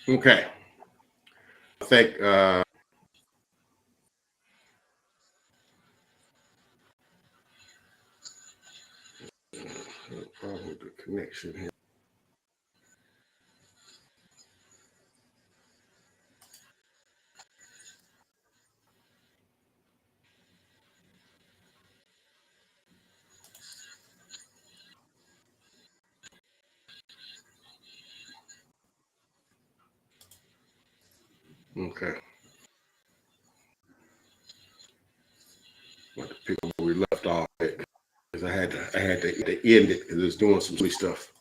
Okay. I think problem with the connection here. Okay. I have to pick up where we left off because I had to end it because it's doing some silly stuff.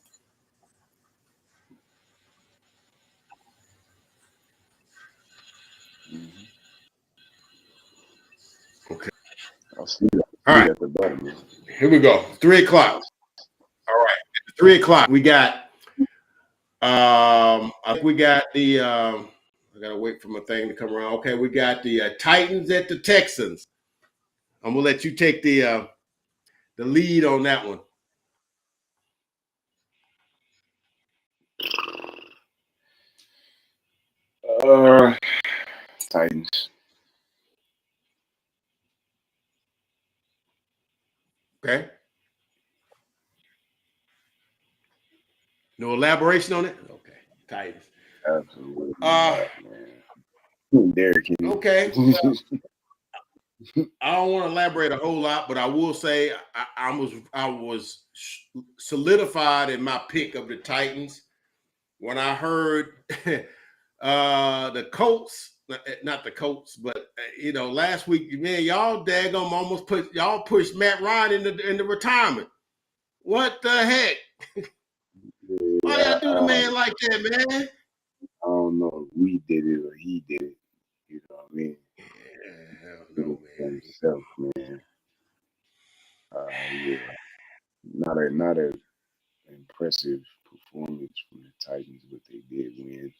Okay. I'll see that. All right. At the bottom. Here we go. 3 o'clock. All right. At 3 o'clock, we got I think we got the I gotta wait for my thing to come around. Okay, we got the Titans at the Texans. I'm gonna let you take the lead on that one. Titans. Okay. No elaboration on it? Okay. Titans. Absolutely. Man. Derrick Henry. Okay. I don't want to elaborate a whole lot, but I will say I was solidified in my pick of the Titans when I heard the Colts, not the Colts, but last week, man, y'all daggum almost pushed Matt Ryan into retirement. What the heck? Why y'all do the man like that, man? I don't know if we did it or he did it. You know what I mean? Yeah, no, man. Himself, man. Yeah. Not a impressive performance from the Titans, but they did win.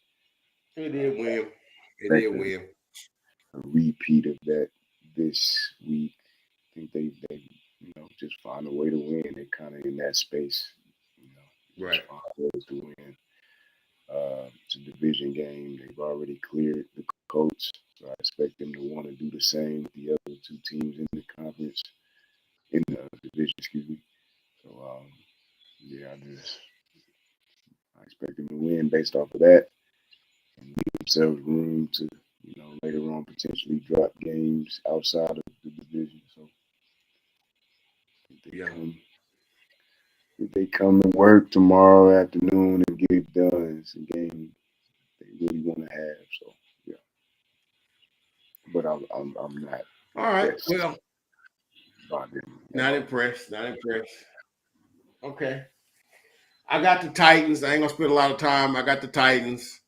They did win. They did win. A repeat of that this week. I think they just find a way to win. They're kind of in that space, right? To win. It's a division game. They've already cleared the Colts, so I expect them to want to do the same with the other two teams in the conference, in the division. Excuse me. So yeah, I expect them to win based off of that and give themselves room to later on potentially drop games outside of the division. So if they come and work tomorrow afternoon and get it done, it's a game they really want to have. So yeah, but I'm not. All right. Well, not impressed. Okay. I got the Titans. I ain't gonna spend a lot of time. I got the Titans.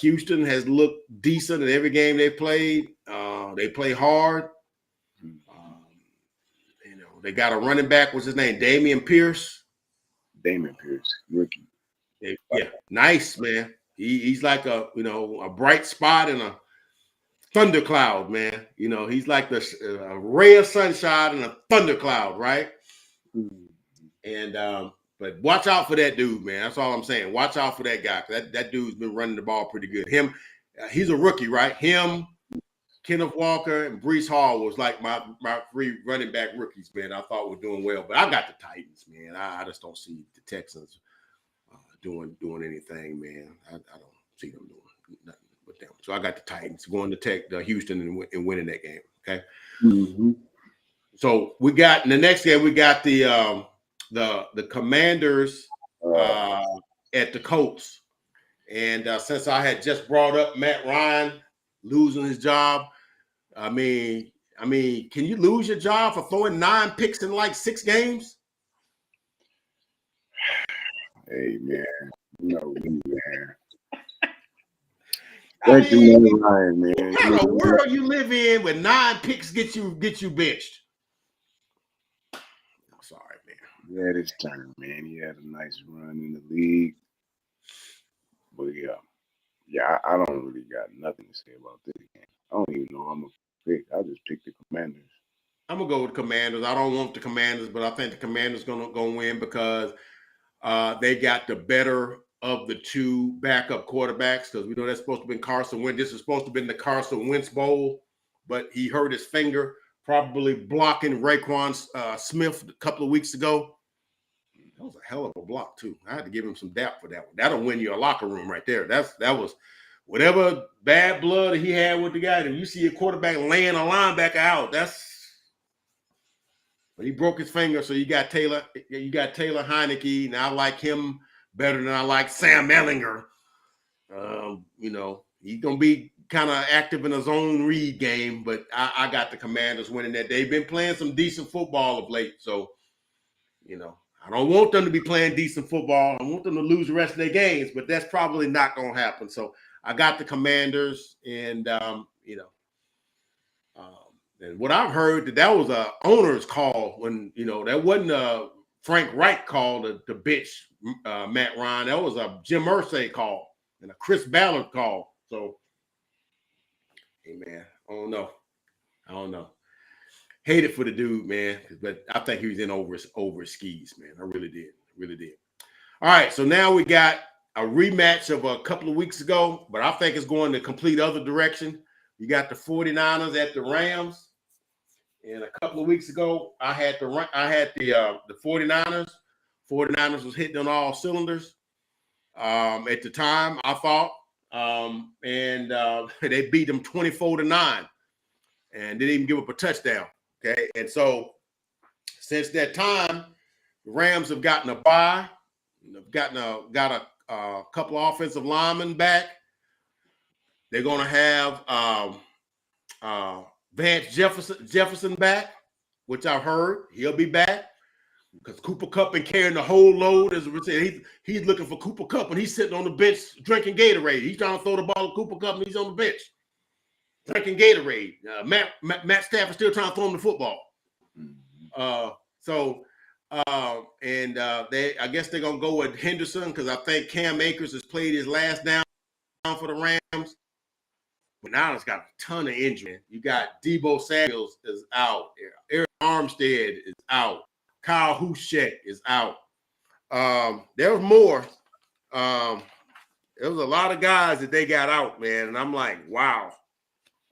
Houston has looked decent in every game they played. They play hard. They got a running back. What's his name? Dameon Pierce, rookie. Yeah, nice, man. He's like a bright spot in a thundercloud, man. He's like a ray of sunshine in a thundercloud, right? And but watch out for that dude, man. That's all I'm saying. Watch out for that guy. That dude's been running the ball pretty good. He's a rookie, right? Him, Kenneth Walker, and Breece Hall was like my 3 running back rookies, man. I thought were doing well, but I got the Titans, man. I just don't see the Texans doing anything, man. I don't see them doing nothing with them. So I got the Titans going to Houston and winning that game. Okay. Mm-hmm. So we got in the next game, we got the Commanders at the Colts. And since I had just brought up Matt Ryan losing his job, I mean, can you lose your job for throwing 9 picks in like 6 games? Hey, man. No, man. Thank you, Ryan, man. What kind of world you live in with 9 picks get you benched? I'm sorry, man. He had his turn, man. He had a nice run in the league. But yeah, I don't really got nothing to say about this game. I don't even know who I'm going to pick. I just picked the Commanders. I'm going to go with the Commanders. I don't want the Commanders, but I think the Commanders going to win because they got the better of the two backup quarterbacks, because we know that's supposed to be Carson Wentz. This is supposed to have been the Carson Wentz Bowl, but he hurt his finger, probably blocking Raekwon Smith a couple of weeks ago. That was a hell of a block, too. I had to give him some dap for that one. That'll win you a locker room right there. That was whatever bad blood he had with the guy. And you see a quarterback laying a linebacker out. But he broke his finger, so you got Taylor Heineke, and I like him better than I like Sam Ehlinger. He's gonna be kind of active in his own read game, but I got the Commanders winning that. They've been playing some decent football of late, so I don't want them to be playing decent football. I want them to lose the rest of their games, but that's probably not gonna happen. So I got the Commanders, and and what I've heard that was a owner's call when that wasn't a Frank Reich call to bench Matt Ryan. That was a Jim Irsay call and a Chris Ballard call. So, hey man, I don't know. Hate it for the dude, man, but I think he was in over his skis, man. I really did. All right, so now we got a rematch of a couple of weeks ago, but I think it's going the complete other direction. You got the 49ers at the Rams. And a couple of weeks ago, I had the 49ers. 49ers was hitting on all cylinders at the time, I thought. And they beat them 24-9 and didn't even give up a touchdown. Okay. And so since that time, the Rams have gotten a bye. They've got a couple of offensive linemen back. They're going to have Vance Jefferson back, which I've heard he'll be back because Cooper Kupp been carrying the whole load. As we said, he's looking for Cooper Kupp, and he's sitting on the bench drinking Gatorade. He's trying to throw the ball to Cooper Kupp, and he's on the bench drinking Gatorade. Matt Stafford still trying to throw him the football. I guess they're gonna go with Henderson because I think Cam Akers has played his last down for the Rams. But now it's got a ton of injury. You got Deebo Samuels is out. Eric Armstead is out. Kyle Juszczyk is out. There was more. There was a lot of guys that they got out, man. And I'm like, wow.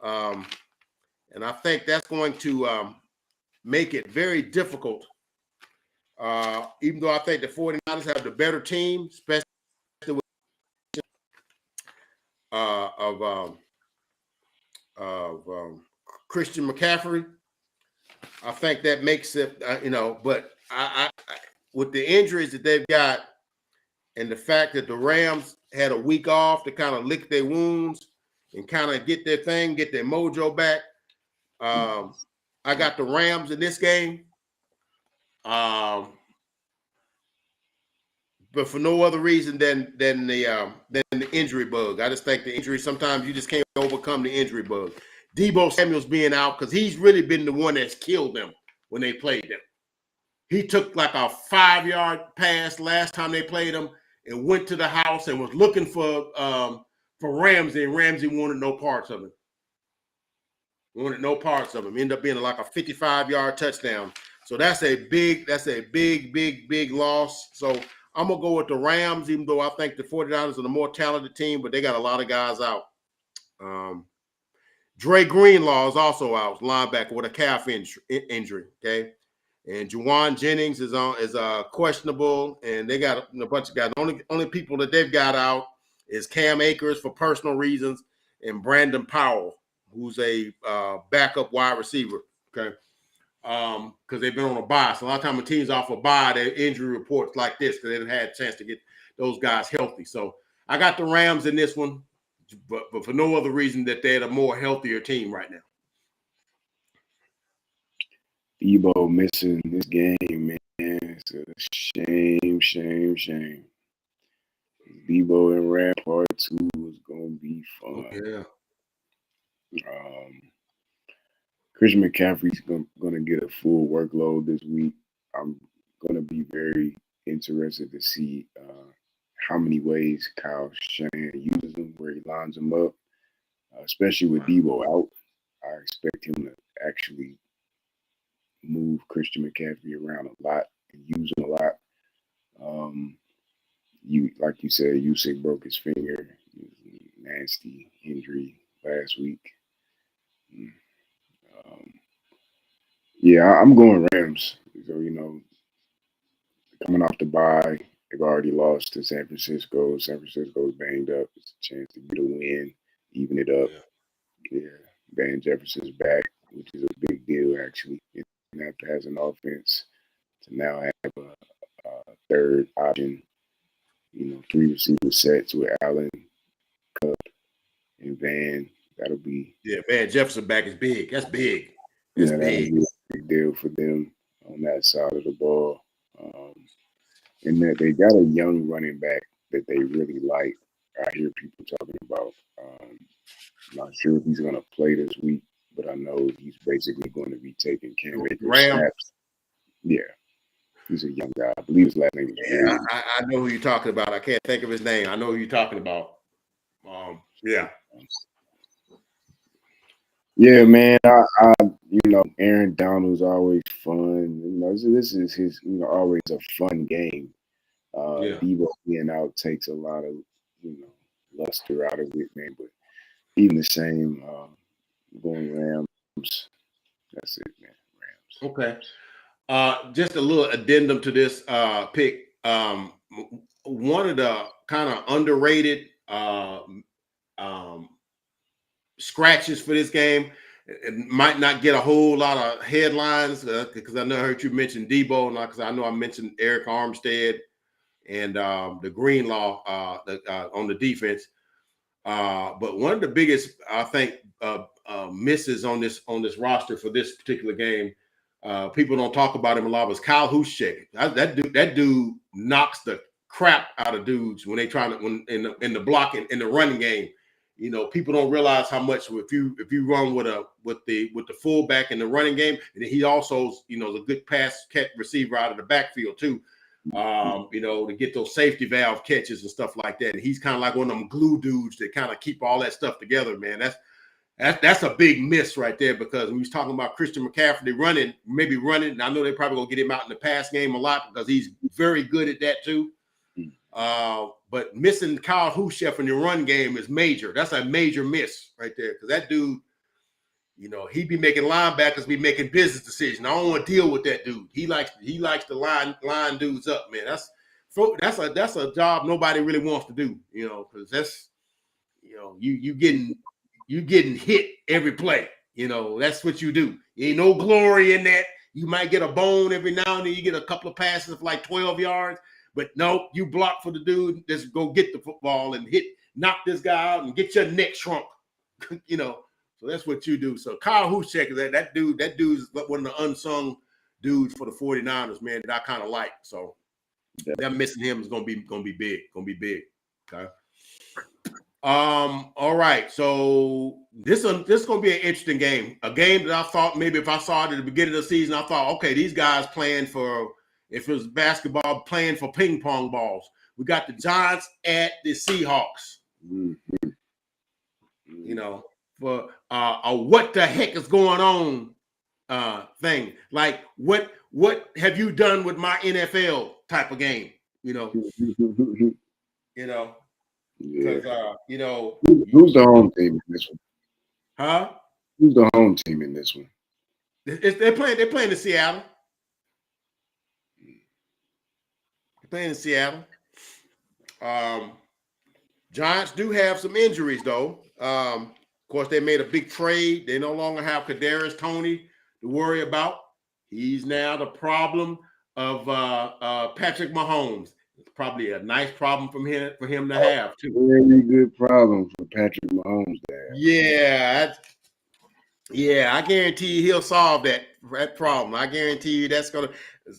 And I think that's going to make it very difficult. Even though I think the 49ers have the better team, especially with Christian McCaffrey. I think that makes it, but I with the injuries that they've got and the fact that the Rams had a week off to kind of lick their wounds and kind of get their mojo back. I got the Rams in this game. But for no other reason than the injury bug. I just think the injury, sometimes you just can't overcome the injury bug. Deebo Samuel's being out because he's really been the one that's killed them when they played them. He took like a 5-yard pass last time they played him and went to the house and was looking for Ramsey, and Ramsey wanted no parts of him. Ended up being like a 55-yard touchdown. So that's a big loss. So I'm going to go with the Rams, even though I think the 49ers are the more talented team, but they got a lot of guys out. Dre Greenlaw is also out, linebacker with a calf injury, okay? And Juwan Jennings is questionable, and they got a bunch of guys. The only people that they've got out is Cam Akers for personal reasons and Brandon Powell, who's a backup wide receiver, okay? Because they've been on a bye. So a lot of times when teams off a bye, their injury reports like this because they haven't had a chance to get those guys healthy. So I got the Rams in this one, but for no other reason that they're the more healthier team right now. Debo missing this game, man. It's a shame. Debo and Rap Part 2 is going to be fun. Yeah. Christian McCaffrey's going to get a full workload this week. I'm going to be very interested to see how many ways Kyle Shanahan uses him, where he lines him up, especially with Debo out. I expect him to actually move Christian McCaffrey around a lot and use him a lot. like you said, Usyk broke his finger. Nasty injury last week. Yeah, I'm going Rams. So, coming off the bye, they've already lost to San Francisco. San Francisco's banged up. It's a chance to get a win, even it up. Yeah, Van Jefferson's back, which is a big deal, actually. In that passing offense to now have a third option, 3 receiver sets with Allen, Cup, and Van. That'll be Van Jefferson back is big. That's big. That's that'll big. be a big deal for them on that side of the ball. And that they got a young running back that they really like. I hear people talking about. Not sure if he's going to play this week, but I know he's basically going to be taking Cam Akers snaps. Yeah, he's a young guy. I believe his last name is Yeah, I know who you're talking about. I can't think of his name. I know who you're talking about. Yeah. Yeah, man. Aaron Donald's always fun. This is his, always a fun game. Debo being out takes a lot of, luster out of it, man. But even the same, going Rams. That's it, man. Rams. Okay. Just a little addendum to this pick. One of the kind of underrated scratches for this game. It might not get a whole lot of headlines because I know I heard you mention Debo, because I know I mentioned Eric Armstead and the Greenlaw on the defense. But one of the biggest, I think, misses on this roster for this particular game, people don't talk about him a lot, was Kyle Juszczyk. That dude knocks the crap out of dudes when they try to in the blocking in the running game. People don't realize how much if you run with the fullback in the running game, and he also is a good pass catch receiver out of the backfield too. To get those safety valve catches and stuff like that. And he's kind of like one of them glue dudes that kind of keep all that stuff together, man. That's a big miss right there, because when he's talking about Christian McCaffrey running, and I know they're probably gonna get him out in the pass game a lot because he's very good at that too. But missing Kyle Juszczyk in your run game is major. That's a major miss right there, because that dude, he be making linebackers be making business decisions. I don't want to deal with that dude. He likes to line dudes up, man. That's a job nobody really wants to do, because that's you getting hit every play. That's what you do. Ain't no glory in that. You might get a bone every now and then. You get a couple of passes of like 12 yards, but no, you block for the dude. Just go get the football and knock this guy out and get your neck shrunk. So that's what you do. So Kyle Juszczyk is that dude. That dude's one of the unsung dudes for the 49ers, man, that I kind of like. So them missing him is gonna be big. Gonna be big. Okay. All right. So this is gonna be an interesting game. A game that I thought maybe if I saw it at the beginning of the season, I thought, okay, these guys playing for, if it was basketball, playing for ping pong balls. We got the Giants at the Seahawks. Mm-hmm. For a what the heck is going on thing. Like what have you done with my NFL type of game? Yeah. Who's the home team in this one? Huh? Who's the home team in this one? They're playing in Seattle. They're playing in Seattle. Giants do have some injuries though. Of course, they made a big trade. They no longer have Kadarius Toney to worry about. He's now the problem of Patrick Mahomes. It's probably a nice problem for him to have too. Very good problem for Patrick Mahomes there. Yeah, I guarantee you he'll solve that problem. I guarantee you that's going to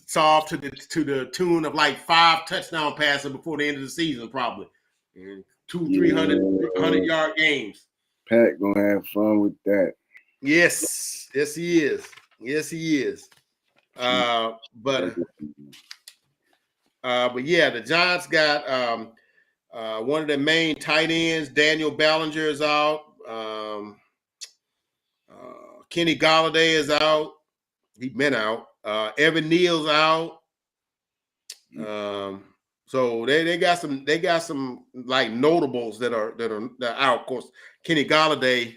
solve to the tune of like 5 touchdown passes before the end of the season, probably. And 300-yard games. Pat gonna have fun with that. Yes, he is. But yeah, the Giants got one of the main tight ends, Daniel Bellinger, is out. Kenny Golladay is out. He's been out. Evan Neal's out. So So they got some like notables that are out. Of course, Kenny Galladay.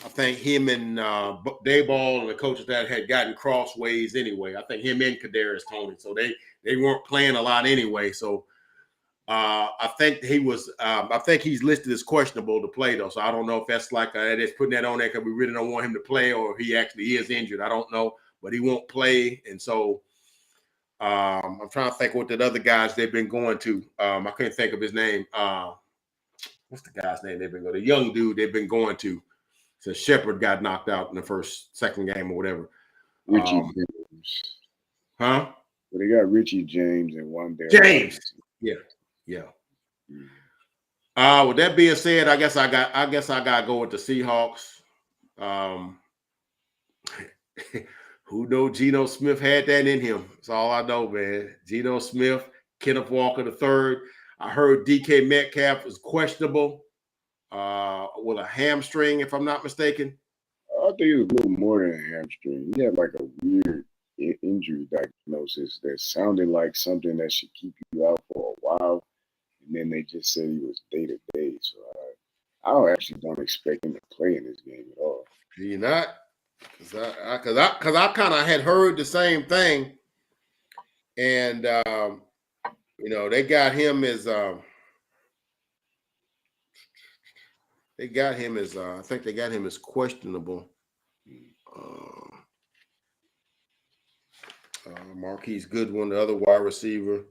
I think him and Dayball and the coaches that had gotten crossways anyway. I think him and Kadarius Toney. So they weren't playing a lot anyway. So I think he was. I think he's listed as questionable to play though. So I don't know if that's like just putting that on there because we really don't want him to play, or if he actually is injured. I don't know, but he won't play, and so I'm trying to think what the other guys they've been going to. I couldn't think of his name. What's the guy's name they've been going? The young dude they've been going to. So Shepard got knocked out in the second game or whatever. Richie James. Huh? Well, they got Richie James and one there. James. Yeah. With that being said, I guess I got to go with the Seahawks. Who knows Geno Smith had that in him? That's all I know, man. Geno Smith, Kenneth Walker III. I heard DK Metcalf was questionable with a hamstring, if I'm not mistaken. I think it was a little more than a hamstring. He had like a weird injury diagnosis that sounded like something that should keep you out for a while. And then they just said he was day-to-day. So I actually don't expect him to play in this game at all. Do you not? Because I kind of had heard the same thing. And, they got him as I think they got him as questionable. Marquise Goodwin, the other wide receiver,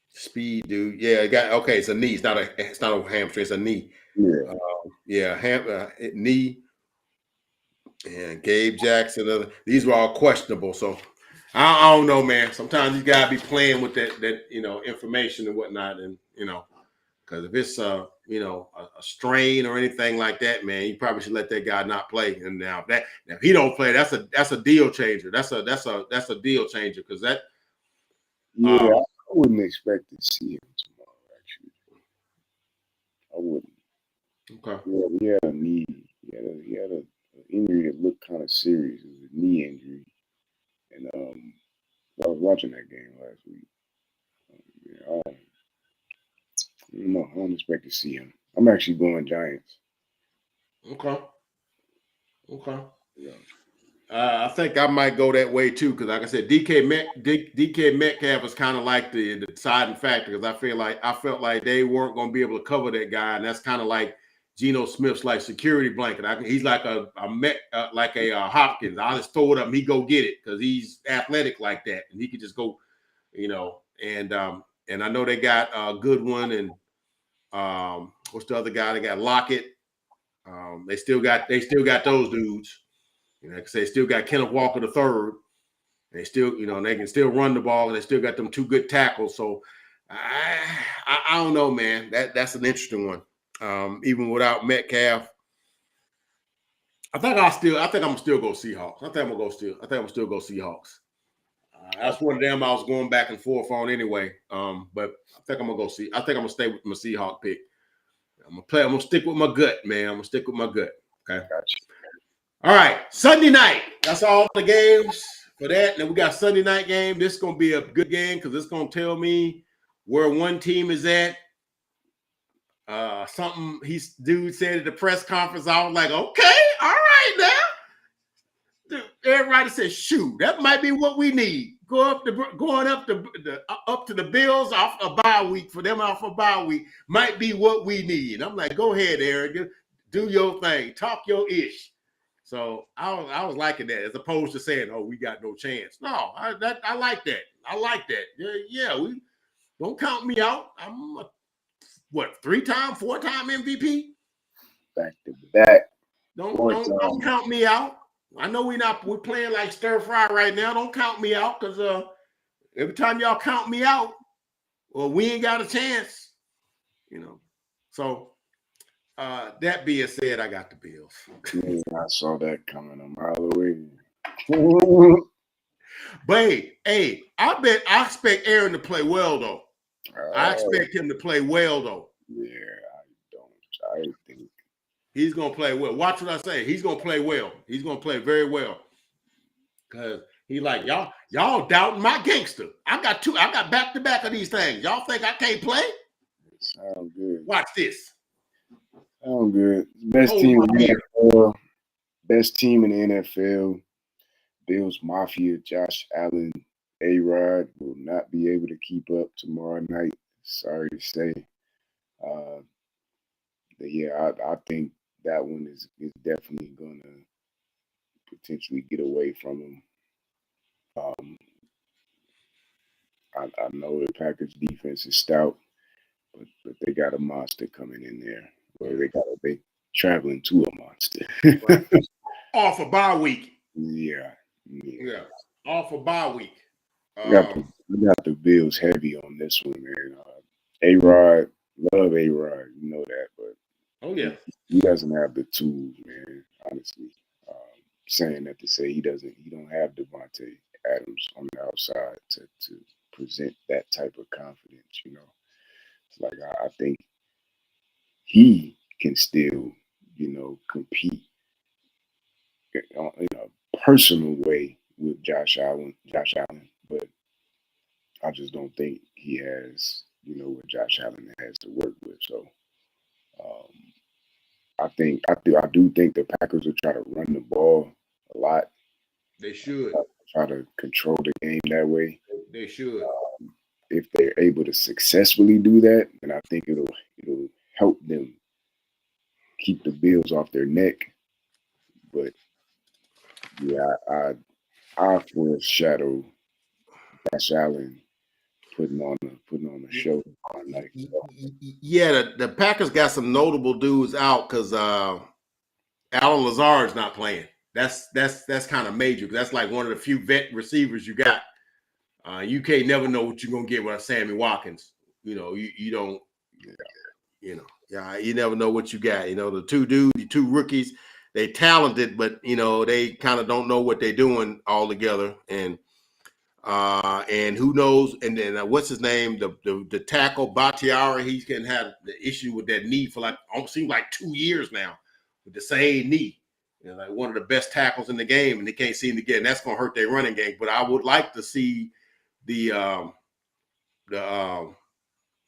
speed dude. Yeah, it's a knee. It's not a hamstring. It's a knee. Yeah, Knee. And Gabe Jackson. These were all questionable. So I don't know, man. Sometimes these guys be playing with that information and whatnot, and because if it's a strain or anything like that, man, you probably should let that guy not play. And now if he don't play, that's a deal changer. That's a deal changer because that. Yeah, I wouldn't expect to see him tomorrow. Actually, I wouldn't. Okay. Yeah, he had a knee. He had an injury that looked kind of serious. It was a knee injury, and I was watching that game last week. I don't know. I don't expect to see him. I'm actually going Giants. Okay. Yeah. I think I might go that way too, because like I said, DK Metcalf was kind of like the deciding factor, because I felt like they weren't going to be able to cover that guy, and that's kind of like Geno Smith's like security blanket. He's like a Hopkins. I'll just throw it up and he go get it because he's athletic like that, and he could just go, And I know they got a good one, and what's the other guy? They got Lockett. They still got those dudes. Like I say, still got Kenneth Walker III. They still, they can still run the ball, and they still got them two good tackles. So I don't know, man. That's an interesting one. Even without Metcalf, I think I'm gonna still go Seahawks. I think I'm gonna still go Seahawks. That's one of them I was going back and forth on anyway. But I think I'm gonna stay with my Seahawk pick. I'm gonna stick with my gut, man. I'm gonna stick with my gut. Okay. Gotcha. All right, Sunday night. That's all the games for that. Then we got Sunday night game. This is going to be a good game because it's going to tell me where one team is at. Something dude said at the press conference. I was like, okay, all right now. Everybody said, shoot, that might be what we need. Going up to the Bills off a bye week for them off a bye week might be what we need. I'm like, go ahead, Aaron, do your thing, talk your ish. So I was liking that as opposed to saying, "Oh, we got no chance." No, I like that. I like that. Yeah. We don't count me out. I'm a 3-time, 4-time MVP. Back to back. Don't count me out. I know we're playing like stir fry right now. Don't count me out because every time y'all count me out, well, we ain't got a chance. So. That being said, I got the Bills. Yeah, I saw that coming a mile away. But hey, I expect Aaron to play well though. I expect him to play well though. Yeah, I think he's gonna play well. Watch what I say. He's gonna play well. He's gonna play very well. Because He like, y'all doubting my gangster. I got back-to-back of these things. Y'all think I can't play? Sound good. Watch this. Sound good. Best Hold team my in beer. the NFL. Best team in the NFL. Bills Mafia, Josh Allen, A-Rod will not be able to keep up tomorrow night. Sorry to say. Uh, but yeah, I think that one is definitely going to potentially get away from him. Um, I know the Packers defense is stout, but they got a monster coming in there. Well, they traveling to a monster. Right. Off a bye week. Yeah. Yeah. Off a bye week. We got the Bills heavy on this one, man. A-Rod, love A-Rod, you know that, but Oh yeah. he doesn't have the tools, man. Honestly, saying that to say he don't have Devontae Adams on the outside to present that type of confidence. You know, it's like I think he can still, compete in a personal way with Josh Allen, but I just don't think he has, what Josh Allen has to work with. So um, I do think the Packers will try to run the ball a lot, They should. try to control the game that way. They should. If they're able to successfully do that, then I think it'll help them keep the Bills off their neck. But yeah, I foreshadow Josh Allen putting on a show all night. So, Yeah, the Packers got some notable dudes out because Alan Lazard's not playing. That's kind of major. That's like one of the few vet receivers you got. You can't never know what you're gonna get with Sammy Watkins. You don't. Yeah, you never know what you got. The two rookies, they talented, but they kind of don't know what they're doing all together. And who knows? And then what's his name? The tackle Bakhtiari. He's gonna have the issue with that knee for seems like 2 years now with the same knee. Like one of the best tackles in the game, and they can't seem to get. And that's gonna hurt their running game. But I would like to see the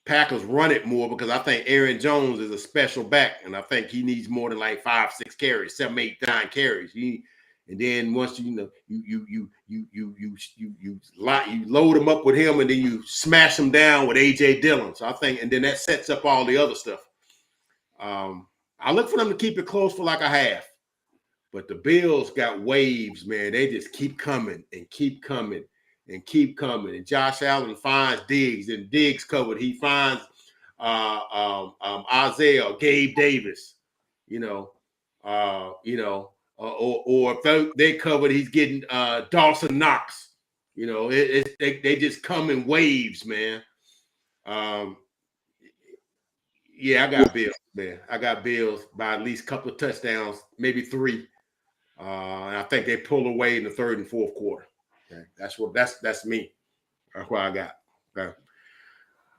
Packers run it more because I think Aaron Jones is a special back, and I think he needs more than like 5-6 carries, 7, 8, 9 carries. And then once you load him up with him, and then you smash him down with AJ Dillon. So I think, and then that sets up all the other stuff. I look for them to keep it close for like a half, but the Bills got waves, man. They just keep coming and keep coming and keep coming. And Josh Allen finds Diggs, and Diggs covered. He finds Isaiah, Gabe Davis, or if they covered, he's getting Dawson Knox. They just come in waves, man. Yeah, I got Bills, man. I got Bills by at least a couple of touchdowns, maybe 3. And I think they pull away in the third and fourth quarter. Okay, that's me. That's what I got. Okay.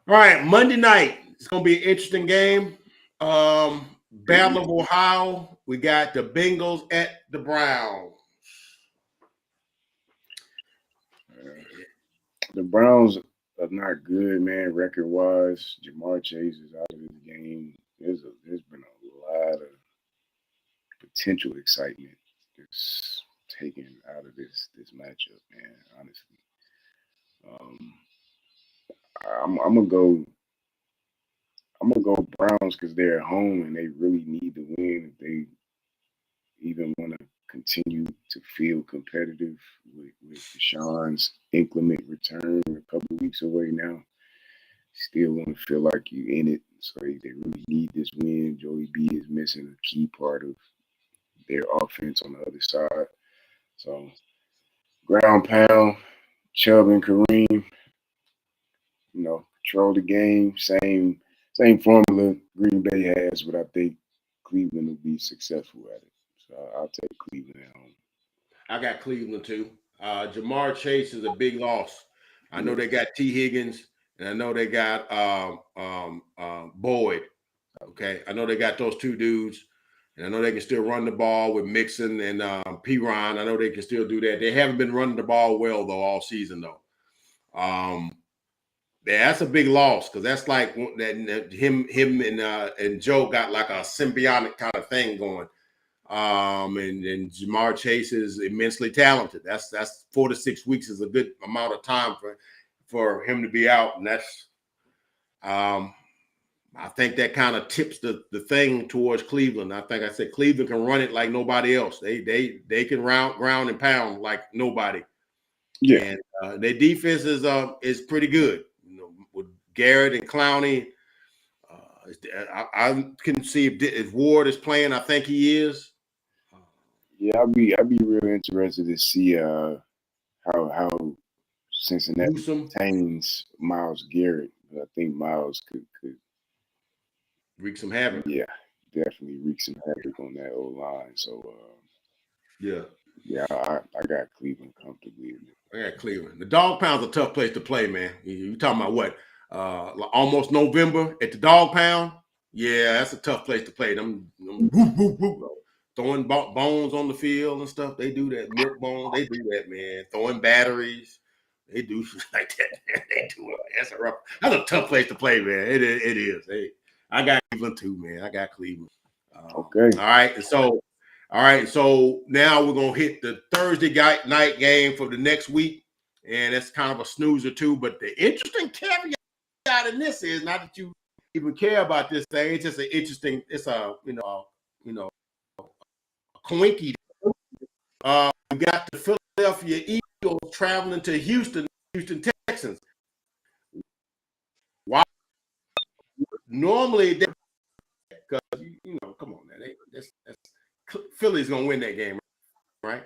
All right, Monday night. It's gonna be an interesting game. Battle of Ohio. We got the Bengals at the Browns. the Browns are not good, man, record wise. Jamar Chase is out of this game. There's been a lot of potential excitement that's taken out of this matchup, man. Honestly, um, I'm gonna go. I'm gonna go Browns because they're at home and they really need to win if they even want to continue to feel competitive with Deshaun's inclement return a couple of weeks away now. Still want to feel like you in it, so they really need this win. Joey B is missing a key part of their offense on the other side. So ground pound, Chubb and Kareem, control the game. Same formula Green Bay has, but I think Cleveland will be successful at it. So I'll take Cleveland at home. I got Cleveland too. Jamar Chase is a big loss. I know they got T. Higgins, and I know they got Boyd. Okay, I know they got those two dudes, And I know they can still run the ball with Mixon and Piron. I know they can still do that. They haven't been running the ball well, though, all season, though. That's a big loss because that's like that him and Joe got like a symbiotic kind of thing going. And Jamar Chase is immensely talented. That's 4 to 6 weeks is a good amount of time for him to be out, and that's I think that kind of tips the thing towards Cleveland. I think I said Cleveland can run it like nobody else. They can ground and pound like nobody. Yeah. And their defense is pretty good. You know, with Garrett and Clowney. I can see if Ward is playing. I think he is. Yeah, I'd be real interested to see how Cincinnati retains Myles Garrett. I think Myles could wreak some havoc. Yeah, definitely wreak some havoc on that O-line. So yeah, I got Cleveland comfortably. I got Cleveland. The Dog Pound's a tough place to play, man. You talking about what? Almost November at the Dog Pound. Yeah, that's a tough place to play. Them whoop, whoop, whoop, throwing bones on the field and stuff. They do that. Milk bones. They do that, man. Throwing batteries. They do like that. Man. They do it. That's a tough place to play, man. It is. Hey, I got Cleveland too, man. I got Cleveland. Okay. All right. So now we're gonna hit the Thursday night game for the next week, and that's kind of a snoozer too. But the interesting caveat in this is not that you even care about this thing. It's just an interesting. It's a a coinky. We got the Philadelphia Eagles traveling to Houston Texans. Why? Normally, because come on, man. That's Philly's gonna win that game, right?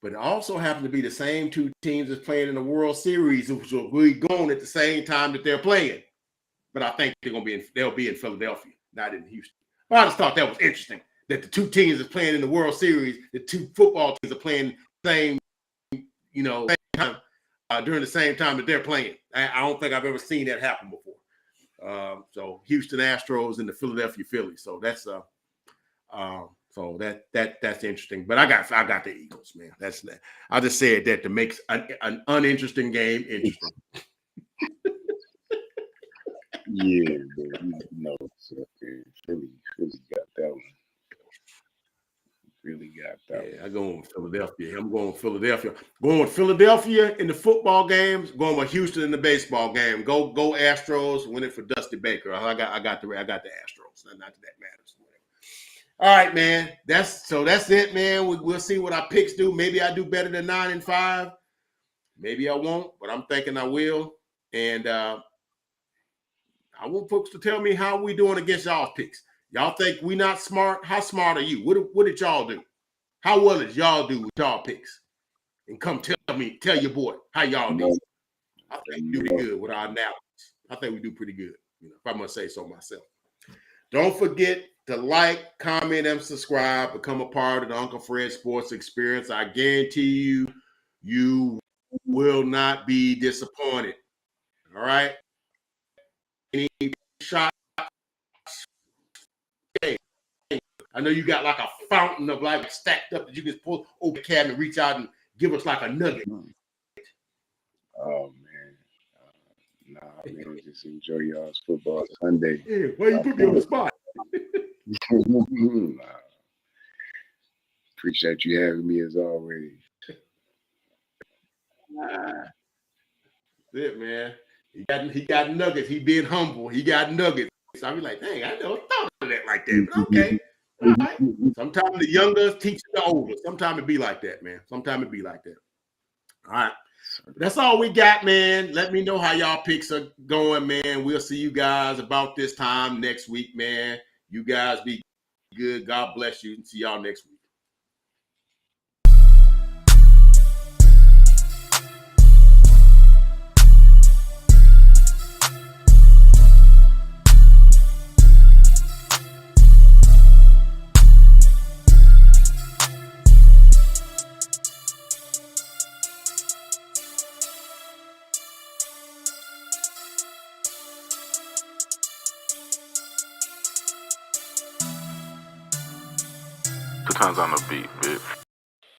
But it also happened to be the same two teams that's playing in the World Series, which will be going at the same time that they're playing. But I think they'll be in Philadelphia, not in Houston. But I just thought that was interesting that the two teams that's playing in the World Series, the two football teams are playing same time during the same time that they're playing. I don't think I've ever seen that happen before. So Houston Astros and the Philadelphia Phillies. So that's that's interesting. But I got the Eagles, man. I just said that to make an uninteresting game interesting. Yeah, but Philly got that one. Really got that. Yeah, I'm going with Philadelphia. I'm going with Philadelphia. Going with Philadelphia in the football games. Going with Houston in the baseball game. Go Astros. Win it for Dusty Baker. I got the Astros. Not that that matters. All right, man. That's it, man. We'll see what our picks do. Maybe I do better than 9-5. Maybe I won't, but I'm thinking I will. And I want folks to tell me how we doing against y'all's picks. Y'all think we not smart? How smart are you? What did y'all do? How well did y'all do with y'all picks? And come tell your boy how y'all do. I think we do pretty good with our analysis. I think we do pretty good, if I must say so myself. Don't forget to like, comment, and subscribe. Become a part of the Uncle Fred Sports Experience. I guarantee you will not be disappointed. All right? Any shots? I know you got like a fountain of like stacked up that you can pull over the cabinet, reach out and give us like a nugget. Oh man, man, just enjoy y'all's football Sunday. Yeah, why you put me on the spot? Appreciate you having me as always. That's it, man. He got nuggets. He being humble. He got nuggets. So I be like, dang, I never thought of that like that. But okay. All right. Sometimes the younger teach the older. Sometimes it be like that, man. Sometimes it be like that. All right. That's all we got, man. Let me know how y'all picks are going, man. We'll see you guys about this time next week, man. You guys be good. God bless you. And see y'all next week. Good times on the beat, bitch.